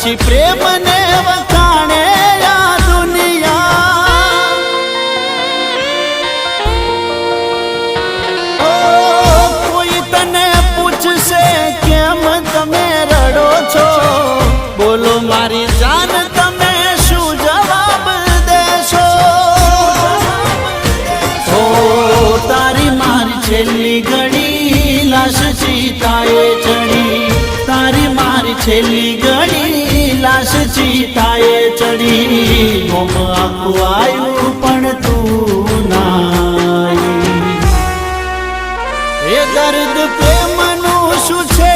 પછી પ્રેમ ને વખાણે આ દુનિયા કોઈ તને પૂછશે કેમ તમે રડો છો બોલો મારી જાન તમે શું જવાબ દેશો તારી મારી છેલ્લી ઘડી લાશ ચિતાએ ચડી તારી મારી છેલ્લી ઘડી લાશ ચિતાએ ચડી ગોમ આખું આવ્યું પણ તું ના એ દર્દ પ્રેમનું શું છે